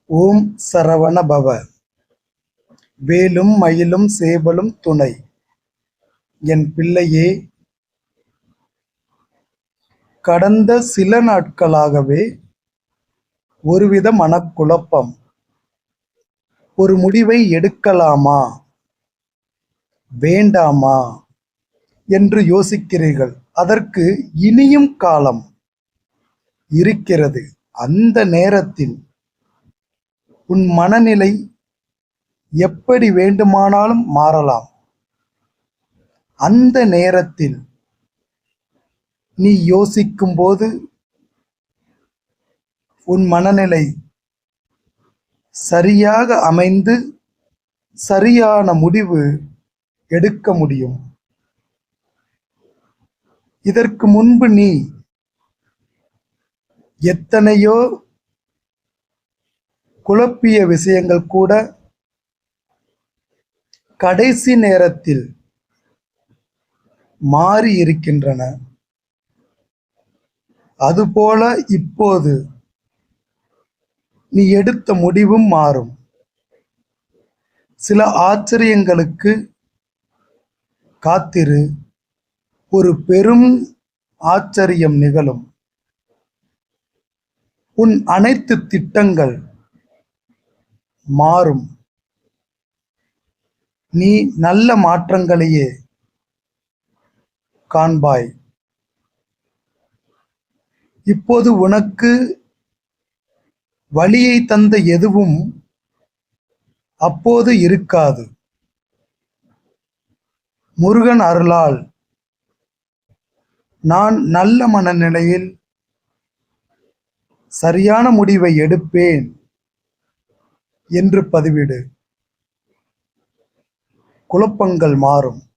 ஓம் சரவண பவ. வேலும் மயிலும் சேவலும் துணை. என் பிள்ளையே, கடந்த சில நாட்களாகவே ஒருவித மனக்குழப்பம். ஒரு முடிவை எடுக்கலாமா வேண்டாமா என்று யோசிக்கிறீர்கள். அதற்கு இனியும் காலம் இருக்கிறது. அந்த நேரத்தில் உன் மனநிலை எப்படி வேண்டுமானாலும் மாறலாம். அந்த நேரத்தில் நீ யோசிக்கும்போது உன் மனநிலை சரியாக அமைந்து சரியான முடிவு எடுக்க முடியும். இதற்கு முன்பு நீ எத்தனையோ குழப்பிய விஷயங்கள் கூட கடைசி நேரத்தில் மாறி இருக்கின்றன. அதுபோல இப்போது நீ எடுத்த முடிவும் மாறும். சில ஆச்சரியங்களுக்கு காத்திரு. ஒரு பெரும் ஆச்சரியம் நிகழும். உன் அனைத்து திட்டங்கள் மாறும். நீ நல்ல மாற்றங்களையே காண்பாய். இப்போது உனக்கு வலியை தந்த எதுவும் அப்போது இருக்காது. முருகன் அருளால் நான் நல்ல மனநிலையில் சரியான முடிவை எடுப்பேன் என்று பதிவிடு. குழப்பங்கள் மாறும்.